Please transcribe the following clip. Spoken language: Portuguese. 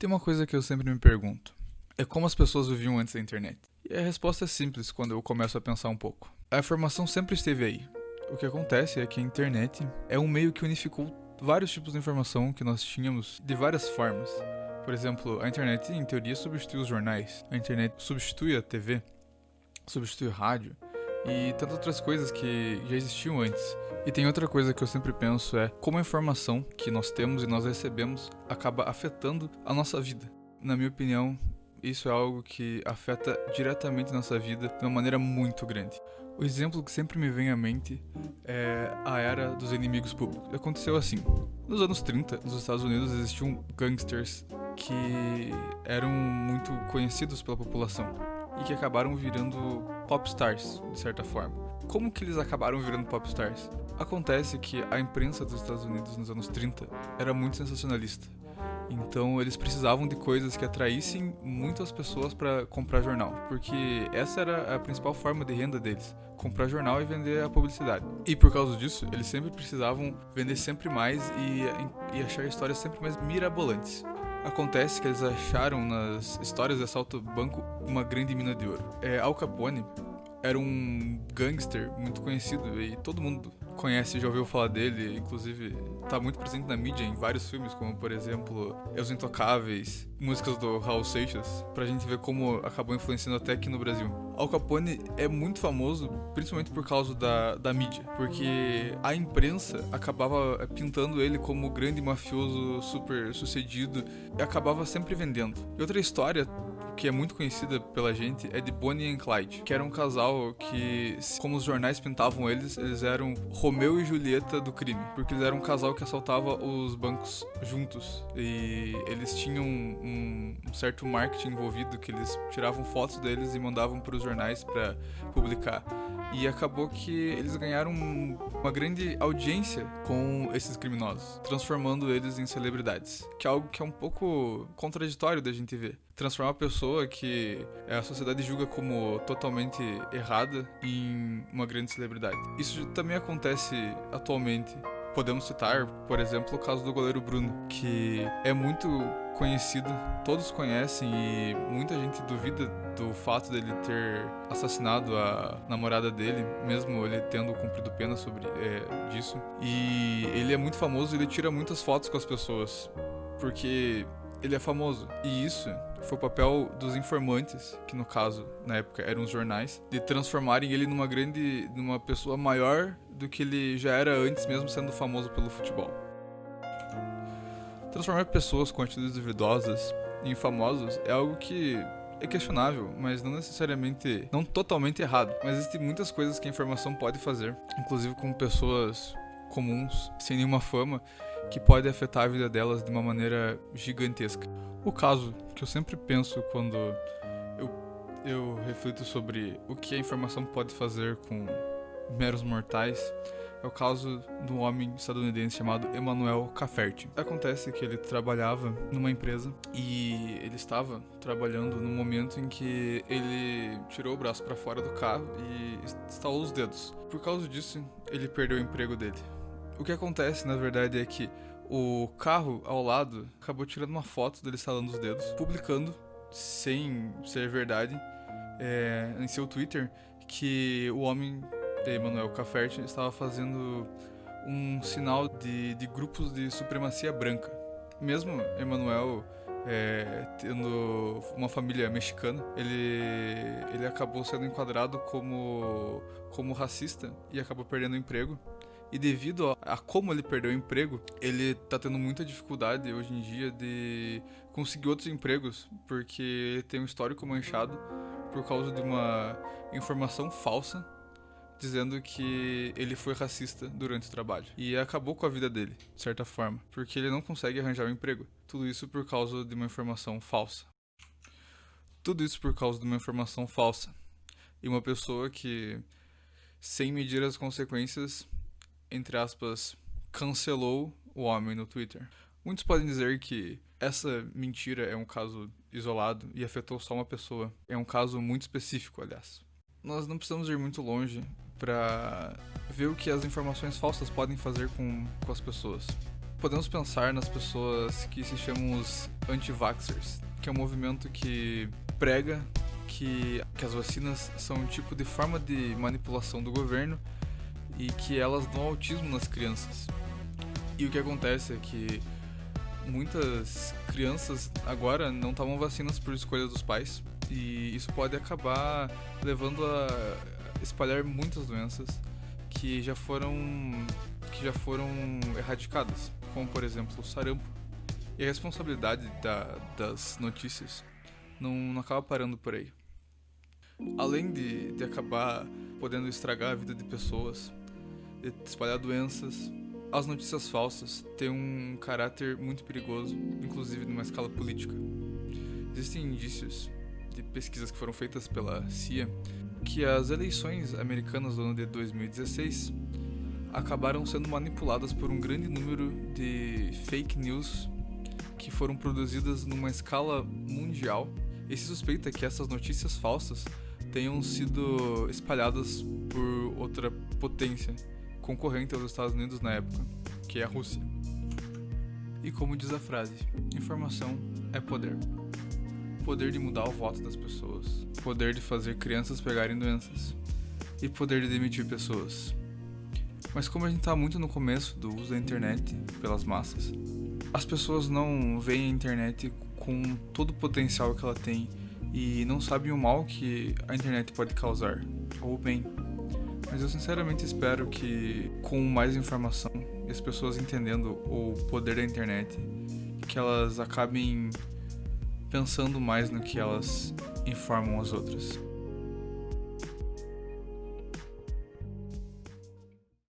Tem uma coisa que eu sempre me pergunto. É como as pessoas viviam antes da internet. E a resposta é simples quando eu começo a pensar um pouco. A informação sempre esteve aí. O que acontece é que a internet é um meio que unificou vários tipos de informação que nós tínhamos de várias formas. Por exemplo, a internet em teoria substitui os jornais. A internet substitui a TV, substitui o rádio e tantas outras coisas que já existiam antes. E tem outra coisa que eu sempre penso é como a informação que nós temos e nós recebemos acaba afetando a nossa vida. Na minha opinião, isso é algo que afeta diretamente a nossa vida de uma maneira muito grande. O exemplo que sempre me vem à mente é a era dos inimigos públicos. Aconteceu assim. Nos anos 30, nos Estados Unidos existiam gangsters que eram muito conhecidos pela população e que acabaram virando popstars, de certa forma. Como que eles acabaram virando popstars? Acontece que a imprensa dos Estados Unidos nos anos 30 era muito sensacionalista. Então eles precisavam de coisas que atraíssem muitas pessoas para comprar jornal, porque essa era a principal forma de renda deles, comprar jornal e vender a publicidade. E por causa disso, eles sempre precisavam vender sempre mais e achar histórias sempre mais mirabolantes. Acontece que eles acharam nas histórias de assalto ao banco uma grande mina de ouro. Al Capone era um gangster muito conhecido e todo mundo conhece, já ouviu falar dele, inclusive tá muito presente na mídia em vários filmes, como por exemplo Os Intocáveis, músicas do Raul Seixas, pra gente ver como acabou influenciando até aqui no Brasil. Al Capone é muito famoso, principalmente por causa da mídia, porque a imprensa acabava pintando ele como o grande mafioso super sucedido e acabava sempre vendendo. E outra história que é muito conhecida pela gente é de Bonnie e Clyde, que era um casal que, como os jornais pintavam eles eram Romeu e Julieta do crime, porque eles eram um casal que assaltava os bancos juntos e eles tinham um certo marketing envolvido, que eles tiravam fotos deles e mandavam para os jornais para publicar. E acabou que eles ganharam uma grande audiência com esses criminosos, transformando eles em celebridades, que é algo que é um pouco contraditório da gente ver. Transformar uma pessoa que a sociedade julga como totalmente errada em uma grande celebridade. Isso também acontece atualmente. Podemos citar, por exemplo, o caso do goleiro Bruno, que é muito conhecido, todos conhecem e muita gente duvida do fato dele ter assassinado a namorada dele, mesmo ele tendo cumprido pena sobre disso. E ele é muito famoso e ele tira muitas fotos com as pessoas, porque ele é famoso. E isso foi o papel dos informantes, que no caso, na época, eram os jornais, de transformarem ele numa pessoa maior do que ele já era antes, mesmo sendo famoso pelo futebol. Transformar pessoas com atitudes duvidosas em famosos é algo que é questionável, mas não totalmente errado. Mas existem muitas coisas que a informação pode fazer, inclusive com pessoas comuns, sem nenhuma fama, que pode afetar a vida delas de uma maneira gigantesca. O caso que eu sempre penso quando eu reflito sobre o que a informação pode fazer com meros mortais é o caso de um homem estadunidense chamado Emmanuel Cafferty. Acontece que ele trabalhava numa empresa e ele estava trabalhando no momento em que ele tirou o braço para fora do carro e estalou os dedos. Por causa disso, ele perdeu o emprego dele. O que acontece, na verdade, é que o carro ao lado acabou tirando uma foto dele estalando os dedos, publicando, sem ser verdade, em seu Twitter, que o homem Emmanuel Cafferty estava fazendo um sinal de grupos de supremacia branca. Mesmo Emmanuel tendo uma família mexicana, ele acabou sendo enquadrado como racista e acabou perdendo o emprego. E devido a como ele perdeu o emprego, ele tá tendo muita dificuldade hoje em dia de conseguir outros empregos, porque ele tem um histórico manchado por causa de uma informação falsa dizendo que ele foi racista durante o trabalho. E acabou com a vida dele, de certa forma, porque ele não consegue arranjar um emprego. Tudo isso por causa de uma informação falsa. E uma pessoa que, sem medir as consequências, entre aspas, cancelou o homem no Twitter. Muitos podem dizer que essa mentira é um caso isolado e afetou só uma pessoa. É um caso muito específico, aliás. Nós não precisamos ir muito longe para ver o que as informações falsas podem fazer com as pessoas. Podemos pensar nas pessoas que se chamam os anti-vaxxers, que é um movimento que prega que as vacinas são um tipo de forma de manipulação do governo e que elas dão autismo nas crianças. E o que acontece é que muitas crianças agora não tomam vacinas por escolha dos pais, e isso pode acabar levando a espalhar muitas doenças que já foram erradicadas, como por exemplo o sarampo. E a responsabilidade das notícias não acaba parando por aí. Além de acabar podendo estragar a vida de pessoas, de espalhar doenças, as notícias falsas têm um caráter muito perigoso, inclusive numa escala política. Existem indícios de pesquisas que foram feitas pela CIA que as eleições americanas do ano de 2016 acabaram sendo manipuladas por um grande número de fake news que foram produzidas numa escala mundial, e se suspeita que essas notícias falsas tenham sido espalhadas por outra potência concorrente aos Estados Unidos na época, que é a Rússia. E como diz a frase, informação é poder. Poder de mudar o voto das pessoas, poder de fazer crianças pegarem doenças e poder de demitir pessoas. Mas como a gente está muito no começo do uso da internet pelas massas, as pessoas não veem a internet com todo o potencial que ela tem e não sabem o mal que a internet pode causar, ou o bem. Mas eu sinceramente espero que, com mais informação e as pessoas entendendo o poder da internet, que elas acabem pensando mais no que elas informam as outras.